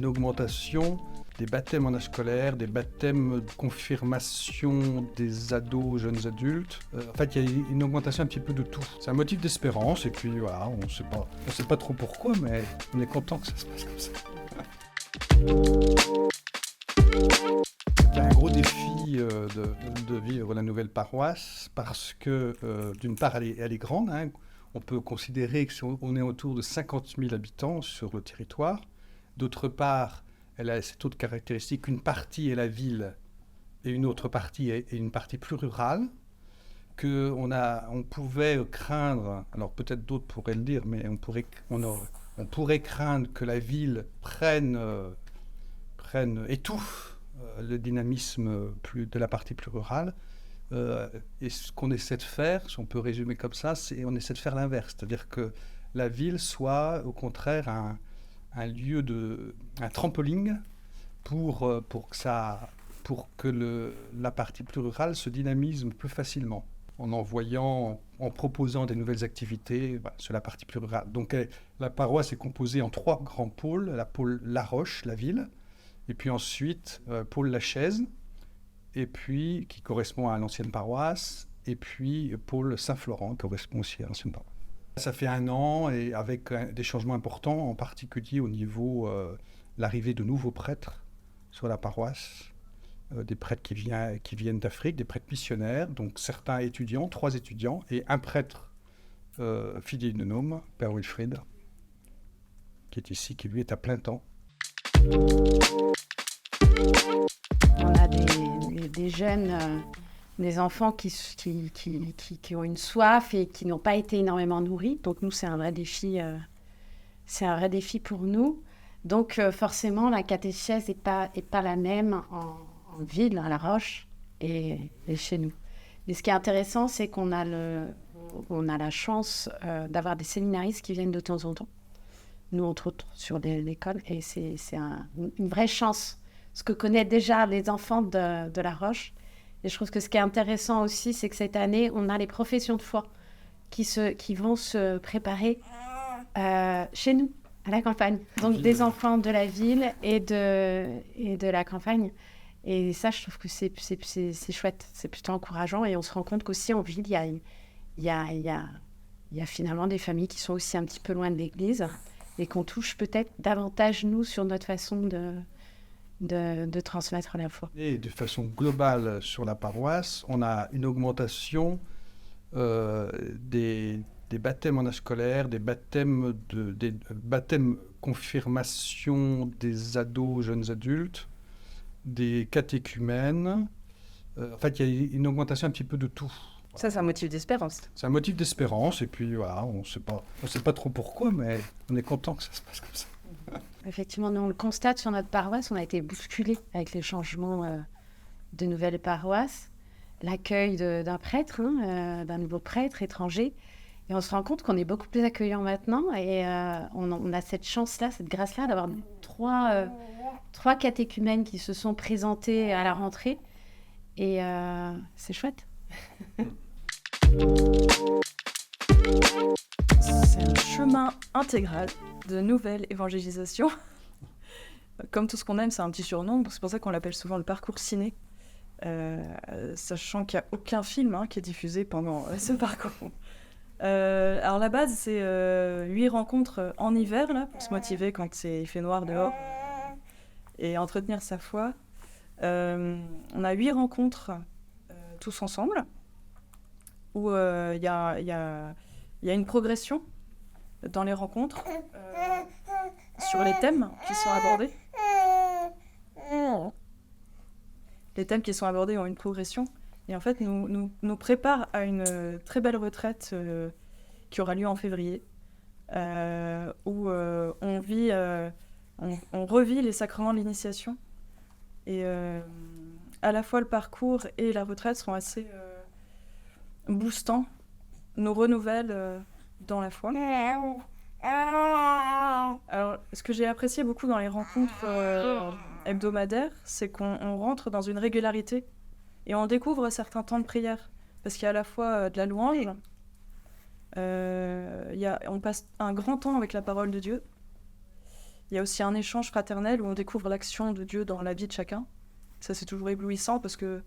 une augmentation des baptêmes en âge scolaire, des baptêmes de confirmation des ados, jeunes adultes. En fait, il y a une augmentation un petit peu de tout. C'est un motif d'espérance, et puis voilà, on sait pas trop pourquoi, mais on est content que ça se passe comme ça. C'était un gros défi de vivre la nouvelle paroisse, parce que d'une part, elle est grande, hein. On peut considérer qu'on est autour de 50 000 habitants sur le territoire. D'autre part, elle a cette autre caractéristique qu'une partie est la ville et une autre partie est une partie plus rurale, on pouvait craindre, alors peut-être d'autres pourraient le dire, mais on pourrait craindre que la ville étouffe le dynamisme de la partie plus rurale. Et ce qu'on essaie de faire, si on peut résumer comme ça, c'est on essaie de faire l'inverse, c'est-à-dire que la ville soit au contraire un lieu un trampoline pour que la partie plus rurale se dynamise plus facilement, en proposant des nouvelles activités sur la partie plus rurale. Donc la paroisse est composée en 3 grands pôles: la pôle La Roche, la ville, et puis ensuite pôle La Chaise, et puis qui correspond à l'ancienne paroisse, et puis pôle Saint-Florent, qui correspond aussi à l'ancienne paroisse. Ça fait 1 an, et avec des changements importants, en particulier au niveau l'arrivée de nouveaux prêtres sur la paroisse, des prêtres qui viennent d'Afrique, des prêtres missionnaires, donc certains étudiants, 3 étudiants, et un prêtre fidéinonome, Père Wilfried, qui est ici, qui lui est à plein temps. On a des jeunes, des enfants qui ont une soif et qui n'ont pas été énormément nourris. Donc nous, c'est un vrai défi pour nous. Donc forcément, la catéchèse n'est pas la même en ville, à La Roche, et chez nous. Mais ce qui est intéressant, c'est qu'on a la chance d'avoir des séminaristes qui viennent de temps en temps. Nous, entre autres, sur l'école, et c'est une vraie chance. Ce que connaissent déjà les enfants de La Roche. Et je trouve que ce qui est intéressant aussi, c'est que cette année, on a les professions de foi qui vont se préparer chez nous, à la campagne. Donc des enfants de la ville et de la campagne. Et ça, je trouve que c'est chouette, c'est plutôt encourageant. Et on se rend compte qu'aussi en ville, il y a finalement des familles qui sont aussi un petit peu loin de l'église et qu'on touche peut-être davantage, nous, sur notre façon de transmettre la foi. Et de façon globale sur la paroisse, on a une augmentation des baptêmes en âge scolaire, des baptêmes confirmation des ados, jeunes adultes, des catéchumènes. En fait, il y a une augmentation un petit peu de tout. Ça, c'est un motif d'espérance. C'est un motif d'espérance, et puis voilà, on sait pas trop pourquoi, mais on est content que ça se passe comme ça. Effectivement, nous, on le constate sur notre paroisse, on a été bousculés avec les changements de nouvelles paroisses, l'accueil d'un prêtre, d'un nouveau prêtre étranger, et on se rend compte qu'on est beaucoup plus accueillant maintenant, et on a cette chance-là, cette grâce-là d'avoir 3 catéchumènes qui se sont présentés à la rentrée, et c'est chouette. C'est un chemin intégral de nouvelle évangélisation. Comme tout ce qu'on aime, c'est un petit surnom, donc c'est pour ça qu'on l'appelle souvent le parcours ciné, sachant qu'il n'y a aucun film qui est diffusé pendant ce parcours. Alors la base, c'est 8 rencontres en hiver, là, pour se motiver quand il fait noir dehors, et entretenir sa foi. On a 8 rencontres tous ensemble, où il y a une progression dans les rencontres sur les thèmes qui sont abordés. Les thèmes qui sont abordés ont une progression, et en fait nous prépare à une très belle retraite qui aura lieu en février, où on revit les sacrements de l'initiation, et à la fois le parcours et la retraite seront assez boostants, nous renouvellent dans la foi. Alors, ce que j'ai apprécié beaucoup dans les rencontres hebdomadaires, c'est qu'on rentre dans une régularité et on découvre certains temps de prière, parce qu'il y a à la fois de la louange, on passe un grand temps avec la parole de Dieu, il Il y a aussi un échange fraternel où on découvre l'action de Dieu dans la vie de chacun. Ça, c'est toujours éblouissant parce que,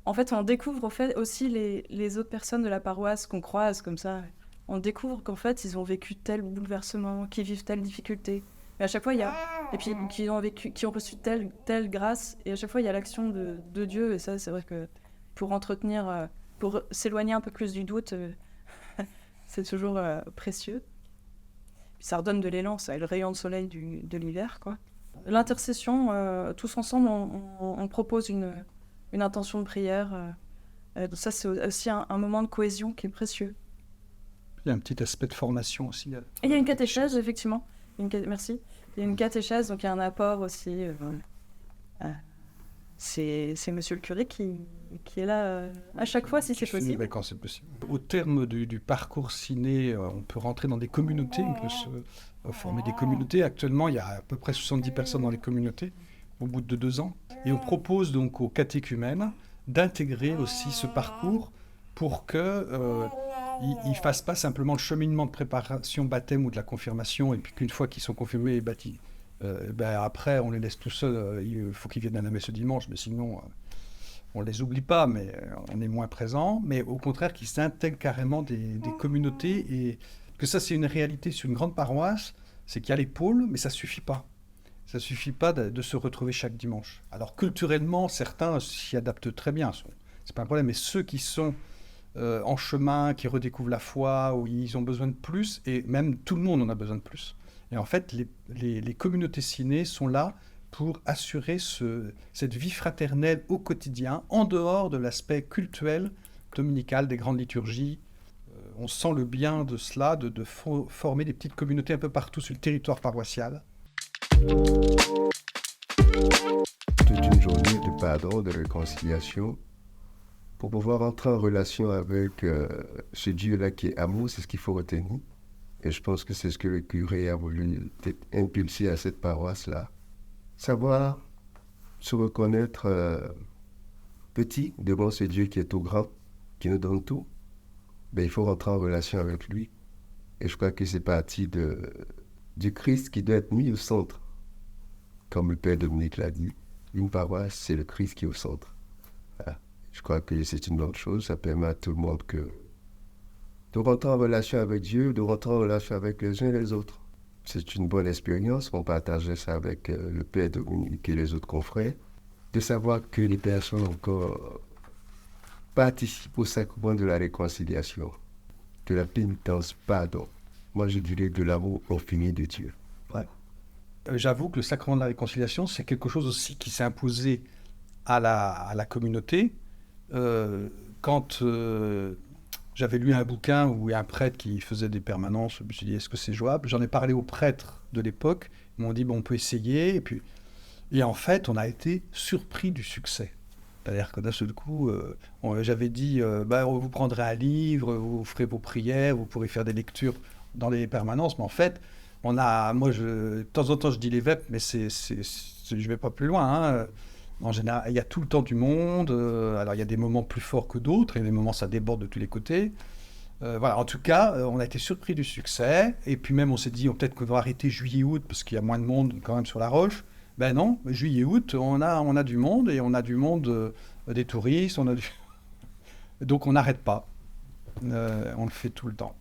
en fait, on découvre aussi les autres personnes de la paroisse qu'on croise comme ça. On découvre qu'en fait, ils ont vécu tel bouleversement, qu'ils vivent telle difficulté. Mais à chaque fois, il y a... Et puis, qui ont reçu telle grâce. Et à chaque fois, il y a l'action de Dieu. Et ça, c'est vrai que pour entretenir... pour s'éloigner un peu plus du doute, c'est toujours précieux. Puis ça redonne de l'élan, ça, et le rayon de soleil de l'hiver, quoi. L'intercession, tous ensemble, on propose une intention de prière. Ça, c'est aussi un moment de cohésion qui est précieux. Il y a un petit aspect de formation aussi. Et il y a une catéchèse, effectivement. Merci. Il y a une catéchèse, donc il y a un apport aussi. C'est monsieur le curé qui est là à chaque fois, si c'est possible. Quand c'est possible. Au terme du parcours ciné, on peut rentrer dans des communautés, on peut se former des communautés. Actuellement, il y a à peu près 70 personnes dans les communautés, au bout de 2 ans. Et on propose donc aux catéchumènes d'intégrer aussi ce parcours pour que... ils ne fassent pas simplement le cheminement de préparation baptême ou de la confirmation, et puis qu'une fois qu'ils sont confirmés et baptisés, après on les laisse tout seuls. Il faut qu'ils viennent à la messe ce dimanche, mais sinon on ne les oublie pas, mais on est moins présent. Mais au contraire, qu'ils s'intègrent carrément des communautés, et que ça c'est une réalité sur une grande paroisse, c'est qu'il y a les pôles, mais ça ne suffit pas. Ça ne suffit pas de se retrouver chaque dimanche. Alors culturellement, certains s'y adaptent très bien, c'est pas un problème, mais ceux qui sont en chemin, qui redécouvrent la foi, où ils ont besoin de plus, et même tout le monde en a besoin de plus. Et en fait, les communautés ciné sont là pour assurer cette vie fraternelle au quotidien, en dehors de l'aspect cultuel, dominical, des grandes liturgies. On sent le bien de cela, de former des petites communautés un peu partout sur le territoire paroissial. Toute une journée de pardon, de réconciliation, pour pouvoir entrer en relation avec ce Dieu-là qui est amour, c'est ce qu'il faut retenir. Et je pense que c'est ce que le curé a voulu impulser à cette paroisse-là. Savoir se reconnaître petit devant ce Dieu qui est tout grand, qui nous donne tout. Ben, il faut rentrer en relation avec lui. Et je crois que c'est parti du Christ qui doit être mis au centre. Comme le Père Dominique l'a dit, une paroisse, c'est le Christ qui est au centre. Voilà. Je crois que c'est une bonne chose, ça permet à tout le monde de rentrer en relation avec Dieu, de rentrer en relation avec les uns et les autres. C'est une bonne expérience, on partageait ça avec le Père Dominique et les autres confrères, de savoir que les personnes encore participent au sacrement de la réconciliation, de la pénitence, pardon. Moi je dirais de l'amour infini de Dieu. Ouais. J'avoue que le sacrement de la réconciliation, c'est quelque chose aussi qui s'est imposé à la communauté. Quand j'avais lu un bouquin où il y a un prêtre qui faisait des permanences, je me suis dit, est-ce que c'est jouable ? J'en ai parlé aux prêtres de l'époque, ils m'ont dit, bon, on peut essayer. Et en fait, on a été surpris du succès. C'est-à-dire que d'un seul coup, j'avais dit, vous prendrez un livre, vous ferez vos prières, vous pourrez faire des lectures dans les permanences. Mais en fait, de temps en temps, je dis les vêpres, mais je ne vais pas plus loin. En général, il y a tout le temps du monde. Alors, il y a des moments plus forts que d'autres. Il y a des moments, ça déborde de tous les côtés. Voilà. En tout cas, on a été surpris du succès. Et puis même, on s'est dit, peut-être qu'on va arrêter juillet-août parce qu'il y a moins de monde quand même sur la Roche. Ben non, juillet-août, on a du monde. Et on a du monde, des touristes. Donc, on n'arrête pas. On le fait tout le temps.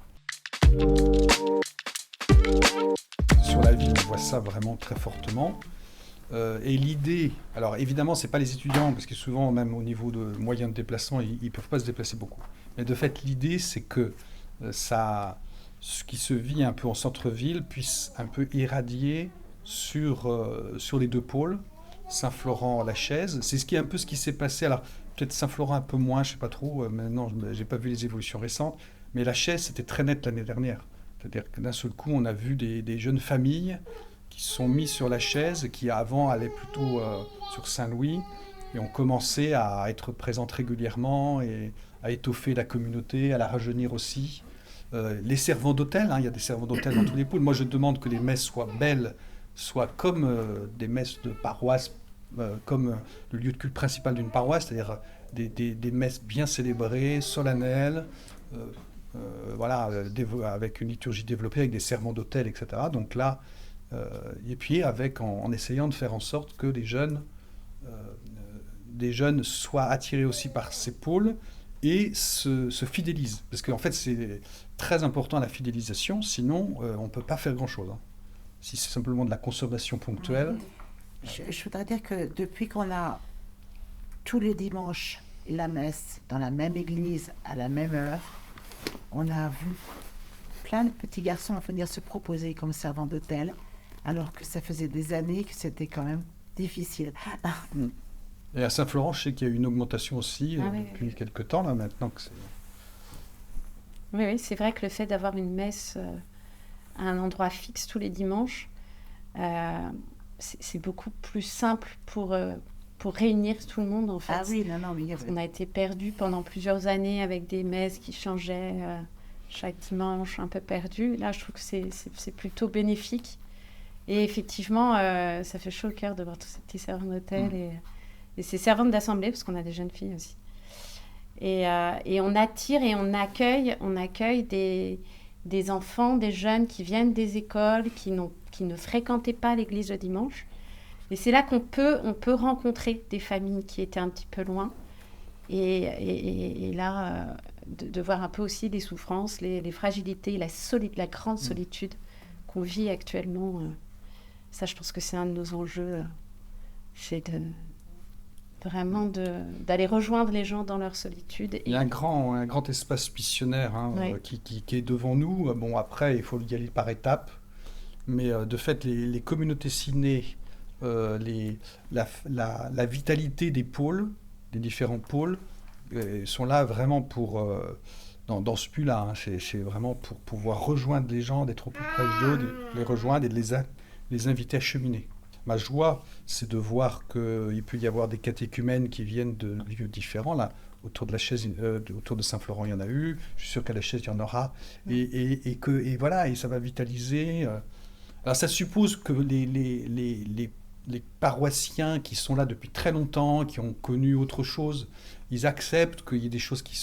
Sur la ville, on voit ça vraiment très fortement. Et l'idée, alors évidemment, ce n'est pas les étudiants, parce que souvent, même au niveau de moyens de déplacement, ils ne peuvent pas se déplacer beaucoup. Mais de fait, l'idée, c'est que ce qui se vit un peu en centre-ville puisse un peu irradier sur les deux pôles, Saint-Florent-la-Chaise. C'est un peu ce qui s'est passé. Alors, peut-être Saint-Florent un peu moins, je ne sais pas trop. Maintenant, je n'ai pas vu les évolutions récentes. Mais la Chaise, c'était très net l'année dernière. C'est-à-dire que d'un seul coup, on a vu des jeunes familles qui sont mis sur la Chaise, qui avant allaient plutôt sur Saint-Louis, et ont commencé à être présentes régulièrement et à étoffer la communauté, à la rajeunir aussi. Les servants d'hôtel, il y a des servants d'hôtel dans tous les pôles. Moi, je demande que les messes soient belles, soient comme des messes de paroisse, comme le lieu de culte principal d'une paroisse, c'est-à-dire des messes bien célébrées, solennelles, avec une liturgie développée, avec des servants d'hôtel, etc. Donc là, Et puis en essayant de faire en sorte que des jeunes soient attirés aussi par ces pôles et se fidélisent. Parce qu'en fait, c'est très important la fidélisation, sinon on ne peut pas faire grand-chose. Hein. Si c'est simplement de la consommation ponctuelle. Je voudrais dire que depuis qu'on a tous les dimanches la messe dans la même église à la même heure, on a vu plein de petits garçons venir se proposer comme servants d'hôtel, alors que ça faisait des années que c'était quand même difficile. Et à Saint-Florent, je sais qu'il y a eu une augmentation aussi oui, depuis quelques temps, là, maintenant que c'est... Oui, c'est vrai que le fait d'avoir une messe à un endroit fixe tous les dimanches, c'est beaucoup plus simple pour réunir tout le monde, en fait. Ah oui, non, mais On a été perdus pendant plusieurs années avec des messes qui changeaient chaque dimanche, un peu perdus. Là, je trouve que c'est plutôt bénéfique. Et effectivement, ça fait chaud au cœur de voir tous ces petits servants d'hôtel et ces servantes d'assemblée, parce qu'on a des jeunes filles aussi. Et on attire et on accueille des enfants, des jeunes qui viennent des écoles, qui ne fréquentaient pas l'église le dimanche. Et c'est là qu'on peut rencontrer des familles qui étaient un petit peu loin. Et là, de voir un peu aussi les souffrances, les fragilités, la grande solitude qu'on vit actuellement. Ça, je pense que c'est un de nos enjeux. C'est d'aller rejoindre les gens dans leur solitude. Il y a un grand espace missionnaire qui est devant nous. Bon, après, il faut y aller par étapes. Mais de fait, les communautés ciné, la vitalité des pôles, des différents pôles, sont là vraiment pour... dans ce but-là, hein, c'est vraiment pour pouvoir rejoindre les gens, d'être au plus proche d'eux, de les rejoindre et de les inviter à cheminer. Ma joie, c'est de voir qu'il peut y avoir des catéchumènes qui viennent de lieux différents. Là, autour de la chaise, autour de Saint-Florent, il y en a eu. Je suis sûr qu'à la chaise, il y en aura. Et voilà, et ça va vitaliser. Alors, ça suppose que les paroissiens qui sont là depuis très longtemps, qui ont connu autre chose, ils acceptent qu'il y ait des choses qui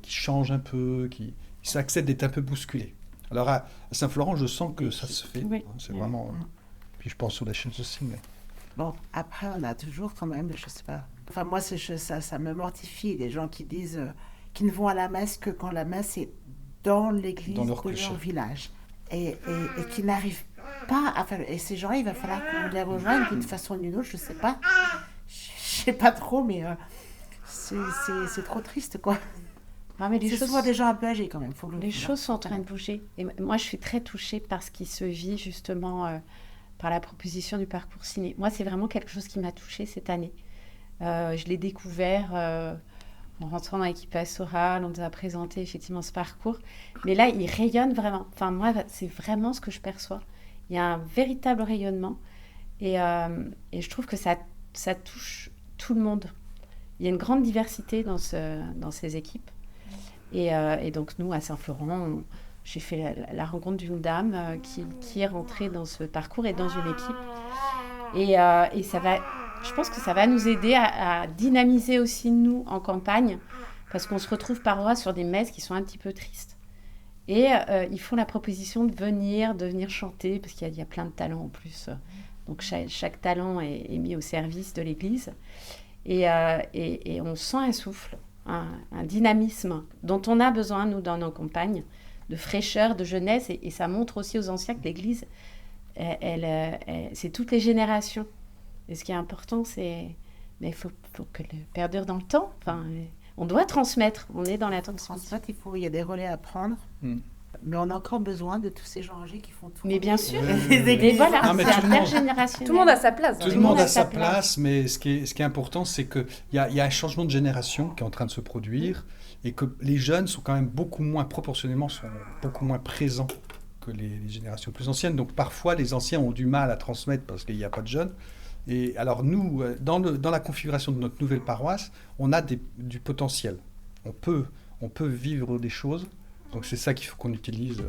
changent un peu, qui acceptent d'être un peu bousculés. Alors, à Saint-Florent, je sens que ça se fait. Oui. C'est vraiment... Puis je pense sur la chaîne aussi. Mais... Bon, après, on a toujours quand même, je sais pas. Enfin, moi, ça me mortifie, les gens qui disent qu'ils ne vont à la messe que quand la messe est dans l'église de leur village. Et qui n'arrivent pas à faire... Et ces gens-là, il va falloir qu'on les rejoigne d'une façon ou d'une autre, je sais pas. Je sais pas trop, mais c'est trop triste, quoi. Ah, mais c'est souvent des gens un peu âgés, quand même. Les choses sont en train de bouger. Et moi, je suis très touchée par ce qui se vit, justement... par la proposition du parcours ciné. Moi, c'est vraiment quelque chose qui m'a touchée cette année. Je l'ai découvert en rentrant dans l'équipe pastorale, on nous a présenté effectivement ce parcours. Mais là, il rayonne vraiment. Enfin, moi, c'est vraiment ce que je perçois. Il y a un véritable rayonnement. Et je trouve que ça touche tout le monde. Il y a une grande diversité dans ces équipes. Et donc, nous, à Saint-Florent, j'ai fait la rencontre d'une dame qui est rentrée dans ce parcours et dans une équipe. Et je pense que ça va nous aider à dynamiser aussi, nous, en campagne, parce qu'on se retrouve parfois sur des messes qui sont un petit peu tristes. Et ils font la proposition de venir chanter, parce qu'il y a plein de talents en plus. Donc chaque talent est mis au service de l'Église. Et on sent un souffle, un dynamisme dont on a besoin, nous, dans nos campagnes, de fraîcheur, de jeunesse, et ça montre aussi aux anciens que l'Église, c'est toutes les générations. Et ce qui est important, mais il faut que le perdure dans le temps. Enfin, on doit transmettre, on est dans la transmission. Il y a des relais à prendre, mais on a encore besoin de tous ces gens âgés qui font tout. Mais bien sûr, et voilà, non, mais c'est intergénérationnel. Tout le monde a sa place. Tout le monde a sa place, mais ce qui est important, c'est qu'il y a un changement de génération qui est en train de se produire, et que les jeunes sont quand même proportionnellement beaucoup moins présents que les générations plus anciennes. Donc parfois, les anciens ont du mal à transmettre parce qu'il n'y a pas de jeunes. Et alors nous, dans la configuration de notre nouvelle paroisse, on a du potentiel. On peut vivre des choses. Donc c'est ça qu'il faut qu'on utilise.